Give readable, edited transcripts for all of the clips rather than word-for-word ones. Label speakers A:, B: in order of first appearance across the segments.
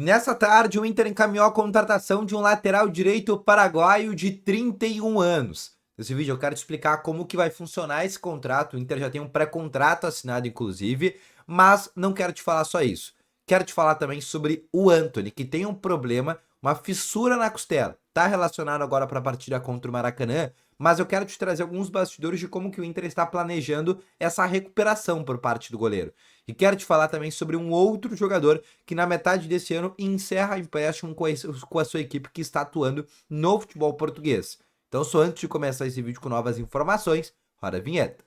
A: Nessa tarde, o Inter encaminhou a contratação de um lateral direito paraguaio de 31 anos. Nesse vídeo eu quero te explicar como que vai funcionar esse contrato. O Inter já tem um pré-contrato assinado, inclusive, mas não quero te falar só isso. Quero te falar também sobre o Antony, que tem um problema, uma fissura na costela. Tá relacionado agora para a partida contra o Maracanã, mas eu quero te trazer alguns bastidores de como que o Inter está planejando essa recuperação por parte do goleiro. E quero te falar também sobre um outro jogador que na metade desse ano encerra empréstimo com a sua equipe que está atuando no futebol português. Então, só antes de começar esse vídeo com novas informações, roda a vinheta.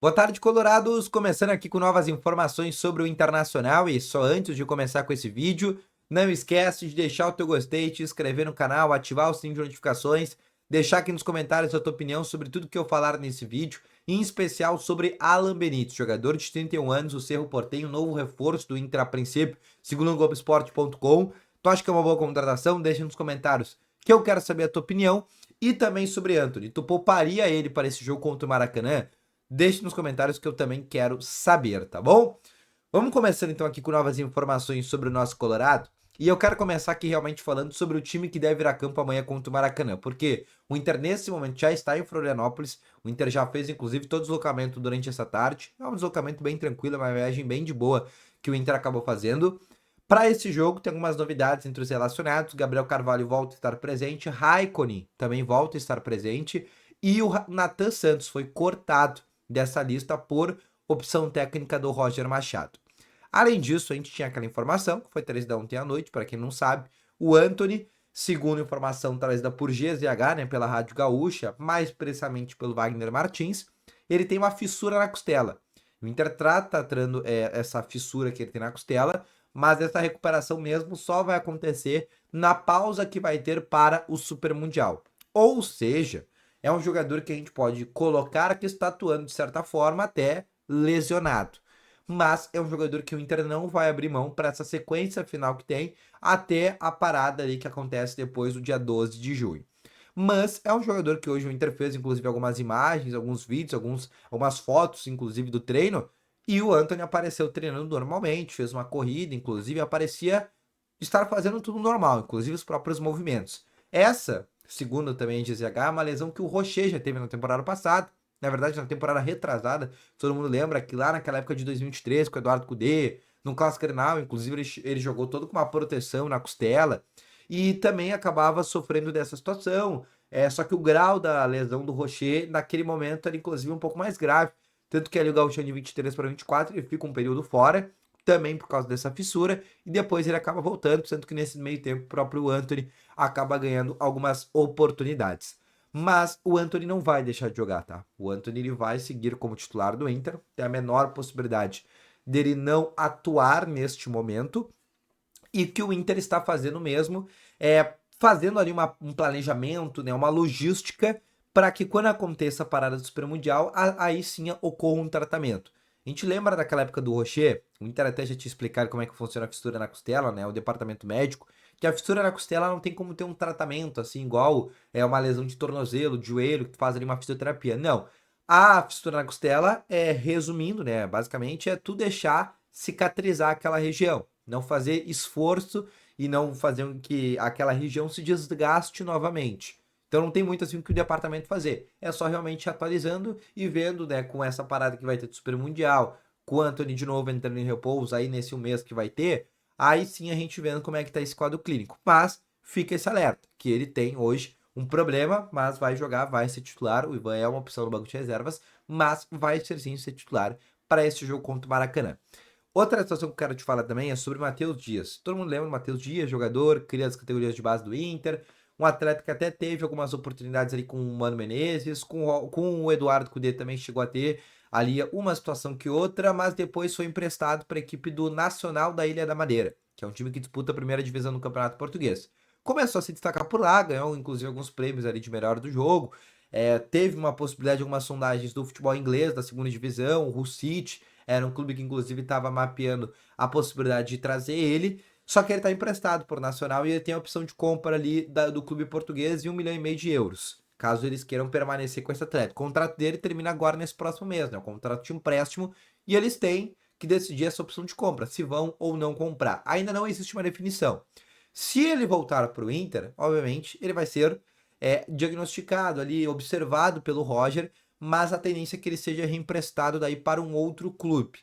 A: Boa tarde, colorados! Começando aqui com novas informações sobre o Internacional e só antes de começar com esse vídeo, não esquece de deixar o teu gostei, te inscrever no canal, ativar o sininho de notificações, deixar aqui nos comentários a tua opinião sobre tudo que eu falar nesse vídeo, em especial sobre Alan Benítez, jogador de 31 anos, o Cerro Porteño, novo reforço do Inter a princípio, segundo o Globoesporte.com. Tu acha que é uma boa contratação? Deixa nos comentários que eu quero saber a tua opinião. E também sobre Antony, tu pouparia ele para esse jogo contra o Maracanã? Deixe nos comentários que eu também quero saber, tá bom? Vamos começando então aqui com novas informações sobre o nosso Colorado. E eu quero começar aqui realmente falando sobre o time que deve ir a campo amanhã contra o Maracanã, porque o Inter nesse momento já está em Florianópolis, o Inter já fez inclusive todo o deslocamento durante essa tarde, é um deslocamento bem tranquilo, uma viagem bem de boa que o Inter acabou fazendo. Para esse jogo tem algumas novidades entre os relacionados, Gabriel Carvalho volta a estar presente, Raikkonen também volta a estar presente, e o Nathan Santos foi cortado dessa lista por opção técnica do Roger Machado. Além disso, a gente tinha aquela informação, que foi trazida ontem à noite, para quem não sabe, o Antony, segundo informação trazida por GZH, né, pela Rádio Gaúcha, mais precisamente pelo Wagner Martins, ele tem uma fissura na costela. O Inter está tratando essa fissura que ele tem na costela, mas essa recuperação mesmo só vai acontecer na pausa que vai ter para o Super Mundial. Ou seja, é um jogador que a gente pode colocar que está atuando de certa forma até lesionado. Mas é um jogador que o Inter não vai abrir mão para essa sequência final que tem até a parada ali que acontece depois do dia 12 de junho. Mas é um jogador que hoje o Inter fez, inclusive, algumas imagens, alguns vídeos, algumas fotos, inclusive, do treino. E o Antony apareceu treinando normalmente, fez uma corrida, inclusive, aparecia estar fazendo tudo normal, inclusive os próprios movimentos. Essa, segundo também a GZH, é uma lesão que o Rocher já teve na temporada passada, na verdade na temporada retrasada, todo mundo lembra que lá naquela época de 2023, com o Eduardo Cudê, no Clássico Grenal, inclusive ele jogou todo com uma proteção na costela, e também acabava sofrendo dessa situação, só que o grau da lesão do Rocher, naquele momento, era inclusive um pouco mais grave, tanto que ali o Gauchão de 23 para 24, ele fica um período fora, também por causa dessa fissura, e depois ele acaba voltando, sendo que nesse meio tempo o próprio Antony acaba ganhando algumas oportunidades. Mas o Antony não vai deixar de jogar, tá? O Antony ele vai seguir como titular do Inter, tem a menor possibilidade dele não atuar neste momento, e que o Inter está fazendo mesmo fazendo ali um planejamento, né, uma logística para que quando aconteça a parada do Super Mundial, aí sim ocorra um tratamento. A gente lembra daquela época do Rocher, o Inter até já te explicar como é que funciona a fissura na costela, né, o departamento médico, que a fissura na costela não tem como ter um tratamento, assim, igual uma lesão de tornozelo, de joelho, que tu faz ali uma fisioterapia. Não. A fissura na costela, resumindo, né, basicamente, é tu deixar cicatrizar aquela região, não fazer esforço e não fazer com que aquela região se desgaste novamente. Então não tem muito assim o que o departamento fazer. É só realmente atualizando e vendo, né, com essa parada que vai ter do Super Mundial, com o Antony de novo entrando em repouso aí nesse mês que vai ter, aí sim a gente vendo como é que tá esse quadro clínico. Mas fica esse alerta, que ele tem hoje um problema, mas vai jogar, vai ser titular. O Ivan é uma opção no banco de reservas, mas vai ser sim ser titular para esse jogo contra o Maracanã. Outra situação que eu quero te falar também é sobre o Matheus Dias. Todo mundo lembra do Matheus Dias, jogador, cria das categorias de base do Inter, um atleta que até teve algumas oportunidades ali com o Mano Menezes, com o Eduardo Cudê também chegou a ter ali uma situação que outra, mas depois foi emprestado para a equipe do Nacional da Ilha da Madeira, que é um time que disputa a primeira divisão no Campeonato Português. Começou a se destacar por lá, ganhou inclusive alguns prêmios ali de melhor do jogo, teve uma possibilidade de algumas sondagens do futebol inglês, da segunda divisão, o Hull City, era um clube que inclusive estava mapeando a possibilidade de trazer ele, Só que ele está emprestado por Nacional e ele tem a opção de compra ali do clube português de 1,5 milhão de euros, caso eles queiram permanecer com esse atleta. O contrato dele termina agora nesse próximo mês, né? O contrato de empréstimo, e eles têm que decidir essa opção de compra, se vão ou não comprar. Ainda não existe uma definição. Se ele voltar para o Inter, obviamente, ele vai ser diagnosticado ali, observado pelo Roger, mas a tendência é que ele seja reemprestado daí para um outro clube.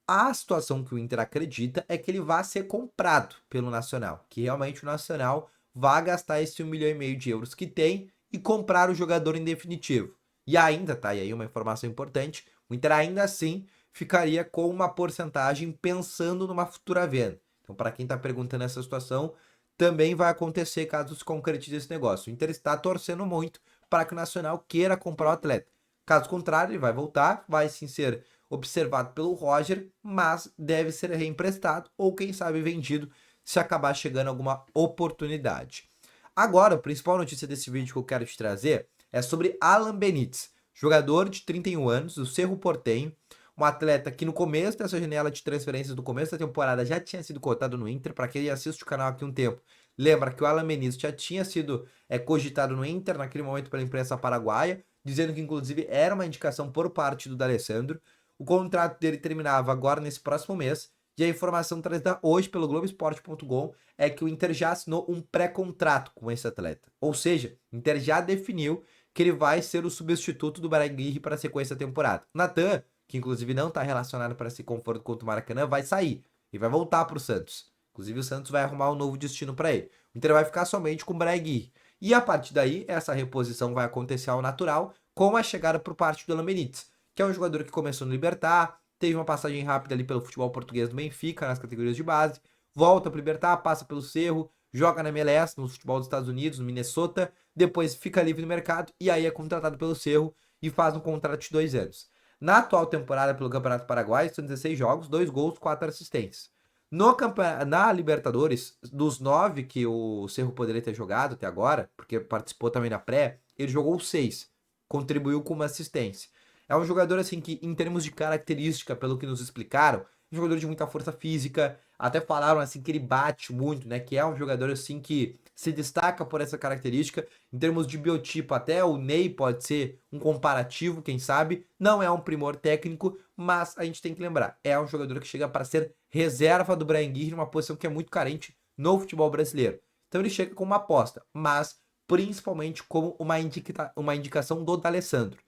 A: A situação que o Inter acredita é que ele vai ser comprado pelo Nacional, que realmente o Nacional vai gastar esse 1,5 milhão de euros que tem e comprar o jogador em definitivo. E ainda, tá aí uma informação importante, o Inter ainda assim ficaria com uma porcentagem pensando numa futura venda. Então, para quem está perguntando essa situação, também vai acontecer caso se concretize esse negócio. O Inter está torcendo muito para que o Nacional queira comprar o atleta. Caso contrário, ele vai voltar, vai sim ser observado pelo Roger, mas deve ser reemprestado ou quem sabe vendido se acabar chegando alguma oportunidade. Agora, a principal notícia desse vídeo que eu quero te trazer é sobre Alan Benítez, jogador de 31 anos do Cerro Porteño, um atleta que no começo dessa janela de transferências do começo da temporada já tinha sido cotado no Inter. Para quem assiste o canal aqui um tempo, lembra que o Alan Benítez já tinha sido cogitado no Inter naquele momento pela imprensa paraguaia, dizendo que inclusive era uma indicação por parte do D'Alessandro. O contrato dele terminava agora nesse próximo mês, e a informação trazida hoje pelo Globoesporte.com é que o Inter já assinou um pré-contrato com esse atleta. Ou seja, o Inter já definiu que ele vai ser o substituto do Braga para a sequência da temporada. Natan, que inclusive não está relacionado para esse confronto contra o Maracanã, vai sair e vai voltar para o Santos. Inclusive o Santos vai arrumar um novo destino para ele. O Inter vai ficar somente com o Braga. E a partir daí, essa reposição vai acontecer ao natural com a chegada por parte do Alan Benítez, que é um jogador que começou no Libertad, teve uma passagem rápida ali pelo futebol português do Benfica, nas categorias de base, volta para o Libertad, passa pelo Cerro, joga na MLS, no futebol dos Estados Unidos, no Minnesota, depois fica livre no mercado e aí é contratado pelo Cerro e faz um contrato de 2 anos. Na atual temporada pelo Campeonato Paraguai, são 16 jogos, 2 gols, 4 assistências. Na Libertadores, dos 9 que o Cerro poderia ter jogado até agora, porque participou também na pré, ele jogou 6, contribuiu com uma assistência. É um jogador assim que, em termos de característica, pelo que nos explicaram, é um jogador de muita força física. Até falaram assim que ele bate muito, né? Que é um jogador assim que se destaca por essa característica. Em termos de biotipo, até o Ney pode ser um comparativo, quem sabe. Não é um primor técnico, mas a gente tem que lembrar, é um jogador que chega para ser reserva do Bryan Gui, numa posição que é muito carente no futebol brasileiro. Então ele chega como uma aposta, mas principalmente como uma indicação do D'Alessandro.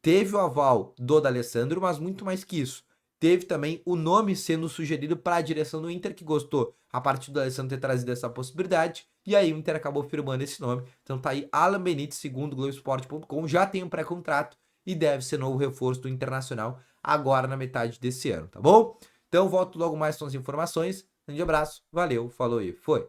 A: Teve o aval do D'Alessandro, mas muito mais que isso. Teve também o nome sendo sugerido para a direção do Inter, que gostou a partir do D'Alessandro ter trazido essa possibilidade. E aí o Inter acabou firmando esse nome. Então tá aí Alan Benítez, segundo o Globoesporte.com, já tem um pré-contrato e deve ser novo reforço do Internacional agora na metade desse ano, tá bom? Então volto logo mais com as informações. Um grande abraço, valeu, falou e foi!